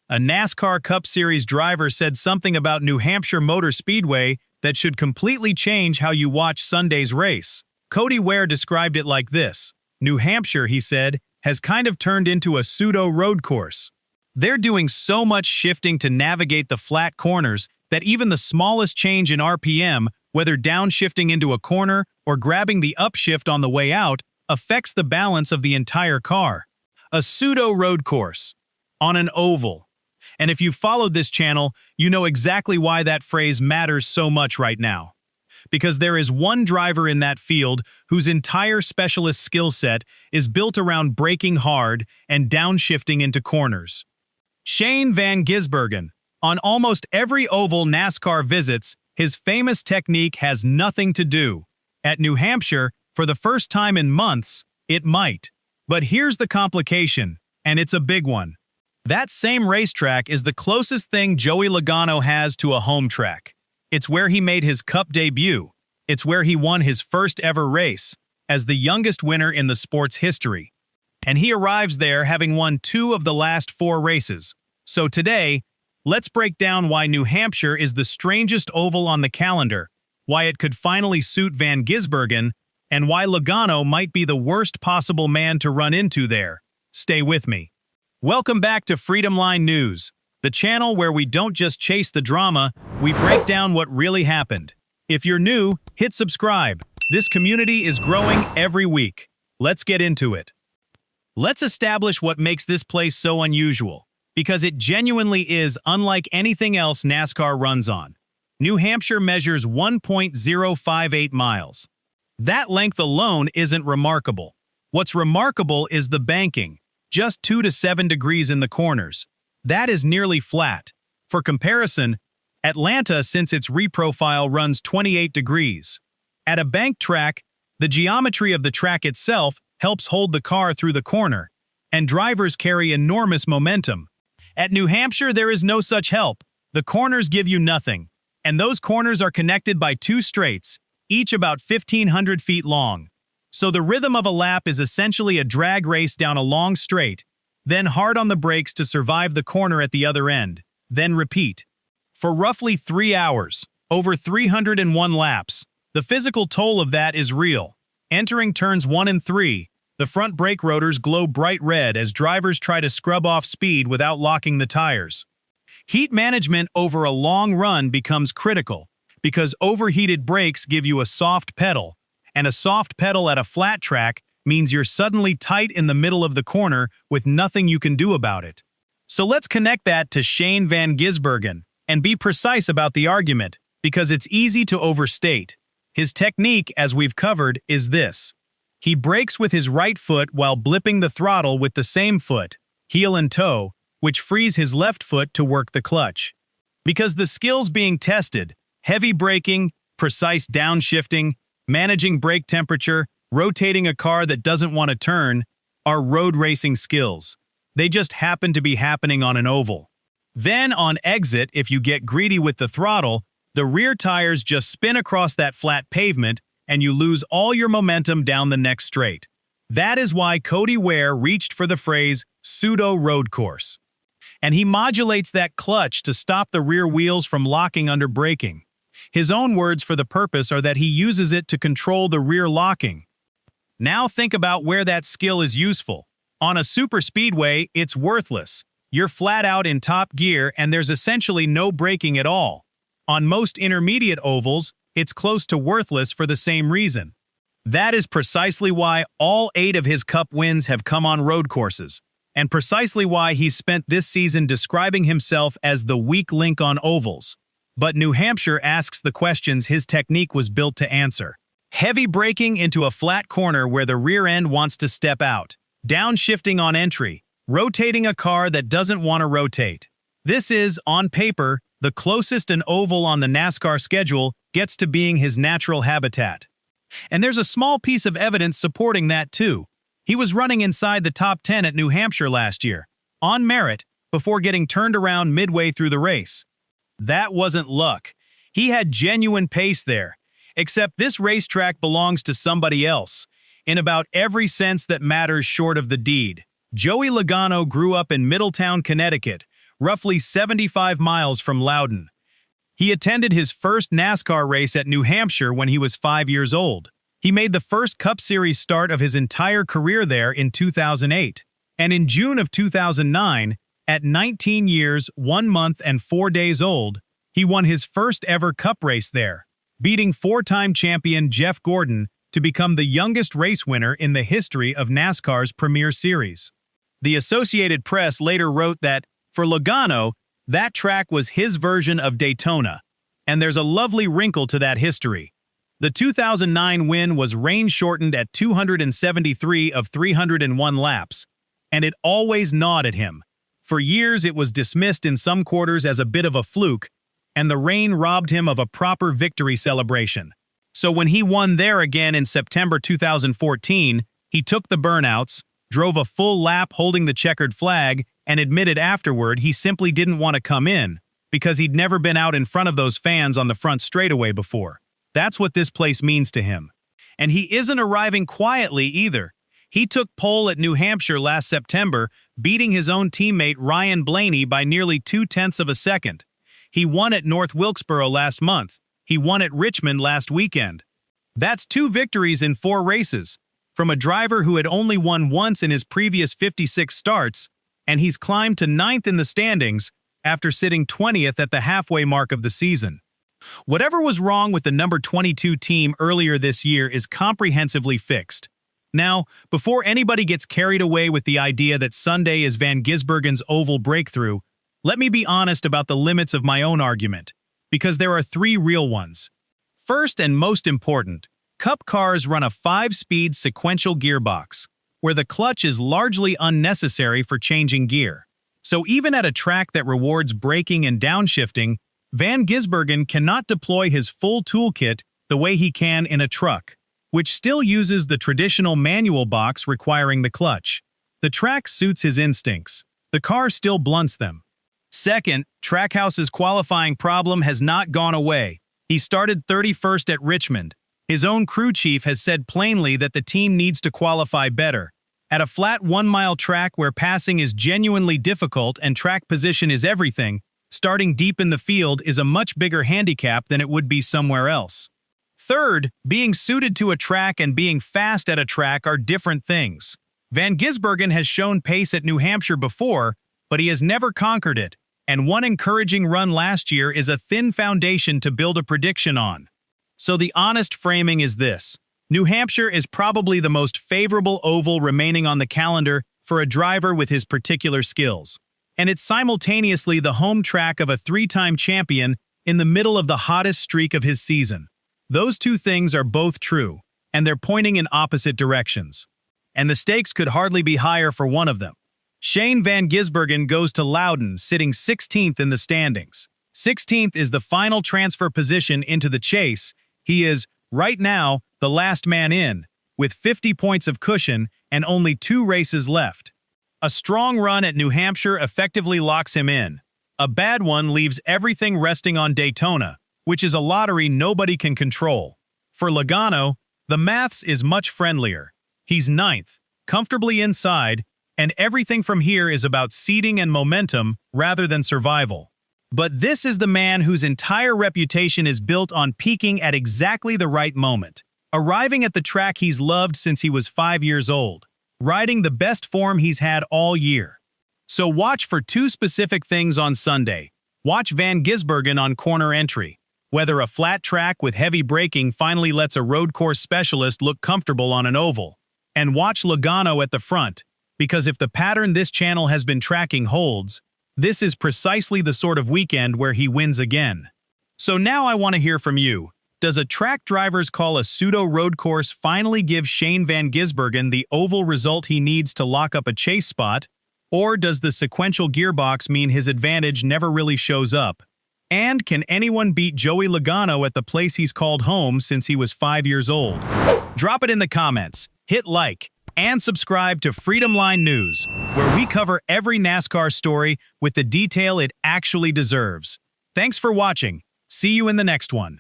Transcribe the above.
A NASCAR Cup Series driver said something about New Hampshire Motor Speedway that should completely change how you watch Sunday's race. Cody Ware described it like this. New Hampshire, he said, has kind of turned into a pseudo-road course. They're doing so much shifting to navigate the flat corners that even the smallest change in RPM, whether downshifting into a corner or grabbing the upshift on the way out, affects the balance of the entire car. A pseudo-road course. On an oval. And if you've followed this channel, you know exactly why that phrase matters so much right now. Because there is one driver in that field whose entire specialist skill set is built around braking hard and downshifting into corners. Shane van Gisbergen. On almost every oval NASCAR visits, his famous technique has nothing to do. At New Hampshire, for the first time in months, it might. But here's the complication, and it's a big one. That same racetrack is the closest thing Joey Logano has to a home track. It's where he made his Cup debut. It's where he won his first ever race, as the youngest winner in the sport's history. And he arrives there having won 2 of the last 4 races. So today, let's break down why New Hampshire is the strangest oval on the calendar, why it could finally suit Van Gisbergen, and why Logano might be the worst possible man to run into there. Stay with me. Welcome back to Freedom Line News, the channel where we don't just chase the drama, we break down what really happened. If you're new, hit subscribe. This community is growing every week. Let's get into it. Let's establish what makes this place so unusual, because it genuinely is unlike anything else NASCAR runs on. New Hampshire measures 1.058 miles. That length alone isn't remarkable. What's remarkable is the banking, just 2 to 7 degrees in the corners. That is nearly flat. For comparison, Atlanta, since its reprofile, runs 28 degrees. At a banked track, the geometry of the track itself helps hold the car through the corner, and drivers carry enormous momentum. At New Hampshire, there is no such help. The corners give you nothing, and those corners are connected by 2 straights, each about 1,500 feet long. So the rhythm of a lap is essentially a drag race down a long straight, then hard on the brakes to survive the corner at the other end, then repeat. For roughly 3 hours, over 301 laps, the physical toll of that is real. Entering turns 1 and 3, the front brake rotors glow bright red as drivers try to scrub off speed without locking the tires. Heat management over a long run becomes critical, because overheated brakes give you a soft pedal, and a soft pedal at a flat track means you're suddenly tight in the middle of the corner with nothing you can do about it. So let's connect that to Shane van Gisbergen and be precise about the argument, because it's easy to overstate. His technique, as we've covered, is this. He brakes with his right foot while blipping the throttle with the same foot, heel and toe, which frees his left foot to work the clutch. Because the skills being tested, heavy braking, precise downshifting, managing brake temperature, rotating a car that doesn't want to turn, are road racing skills. They just happen to be happening on an oval. Then on exit, if you get greedy with the throttle, the rear tires just spin across that flat pavement and you lose all your momentum down the next straight. That is why Cody Ware reached for the phrase pseudo-road course. And he modulates that clutch to stop the rear wheels from locking under braking. His own words for the purpose are that he uses it to control the rear locking. Now think about where that skill is useful. On a super speedway, it's worthless. You're flat out in top gear and there's essentially no braking at all. On most intermediate ovals, it's close to worthless for the same reason. That is precisely why all 8 of his Cup wins have come on road courses, and precisely why he spent this season describing himself as the weak link on ovals. But New Hampshire asks the questions his technique was built to answer. Heavy braking into a flat corner where the rear end wants to step out. Downshifting on entry. Rotating a car that doesn't want to rotate. This is, on paper, the closest an oval on the NASCAR schedule gets to being his natural habitat. And there's a small piece of evidence supporting that too. He was running inside the top 10 at New Hampshire last year, on merit, before getting turned around midway through the race. That wasn't luck. He had genuine pace there, except this racetrack belongs to somebody else, in about every sense that matters short of the deed. Joey Logano grew up in Middletown, Connecticut, roughly 75 miles from Loudon. He attended his first NASCAR race at New Hampshire when he was 5 years old. He made the first Cup Series start of his entire career there in 2008. And in June of 2009, at 19 years, 1 month, and 4 days old, he won his first ever Cup race there, beating four-time champion Jeff Gordon to become the youngest race winner in the history of NASCAR's Premier Series. The Associated Press later wrote that, for Logano, that track was his version of Daytona, and there's a lovely wrinkle to that history. The 2009 win was rain-shortened at 273 of 301 laps, and it always gnawed at him. For years it was dismissed in some quarters as a bit of a fluke, and the rain robbed him of a proper victory celebration. So when he won there again in September 2014, he took the burnouts, drove a full lap holding the checkered flag, and admitted afterward he simply didn't want to come in, because he'd never been out in front of those fans on the front straightaway before. That's what this place means to him. And he isn't arriving quietly either. He took pole at New Hampshire last September, beating his own teammate Ryan Blaney by nearly 0.2 of a second. He won at North Wilkesboro last month. He won at Richmond last weekend. That's 2 victories in 4 races, from a driver who had only won once in his previous 56 starts, and he's climbed to 9th in the standings after sitting 20th at the halfway mark of the season. Whatever was wrong with the number 22 team earlier this year is comprehensively fixed. Now, before anybody gets carried away with the idea that Sunday is Van Gisbergen's oval breakthrough, let me be honest about the limits of my own argument, because there are 3 real ones. First and most important, Cup cars run a 5-speed sequential gearbox, where the clutch is largely unnecessary for changing gear. So even at a track that rewards braking and downshifting, Van Gisbergen cannot deploy his full toolkit the way he can in a truck, which still uses the traditional manual box requiring the clutch. The track suits his instincts. The car still blunts them. Second, Trackhouse's qualifying problem has not gone away. He started 31st at Richmond. His own crew chief has said plainly that the team needs to qualify better. At a flat 1-mile track where passing is genuinely difficult and track position is everything, starting deep in the field is a much bigger handicap than it would be somewhere else. Third, being suited to a track and being fast at a track are different things. Van Gisbergen has shown pace at New Hampshire before, but he has never conquered it, and one encouraging run last year is a thin foundation to build a prediction on. So the honest framing is this: New Hampshire is probably the most favorable oval remaining on the calendar for a driver with his particular skills. And it's simultaneously the home track of a 3-time champion in the middle of the hottest streak of his season. Those 2 things are both true, and they're pointing in opposite directions. And the stakes could hardly be higher for one of them. Shane van Gisbergen goes to Loudon, sitting 16th in the standings. 16th is the final transfer position into the chase. He is, right now, the last man in, with 50 points of cushion and only 2 races left. A strong run at New Hampshire effectively locks him in. A bad one leaves everything resting on Daytona, which is a lottery nobody can control. For Logano, the maths is much friendlier. He's 9th, comfortably inside, and everything from here is about seeding and momentum rather than survival. But this is the man whose entire reputation is built on peaking at exactly the right moment, arriving at the track he's loved since he was 5 years old, riding the best form he's had all year. So watch for 2 specific things on Sunday. Watch Van Gisbergen on corner entry, whether a flat track with heavy braking finally lets a road course specialist look comfortable on an oval. And watch Logano at the front, because if the pattern this channel has been tracking holds, this is precisely the sort of weekend where he wins again. So now I want to hear from you. Does a track driver's call a pseudo-road course finally give Shane van Gisbergen the oval result he needs to lock up a chase spot? Or does the sequential gearbox mean his advantage never really shows up? And can anyone beat Joey Logano at the place he's called home since he was 5 years old? Drop it in the comments, hit like, and subscribe to Freedom Line News, where we cover every NASCAR story with the detail it actually deserves. Thanks for watching. See you in the next one.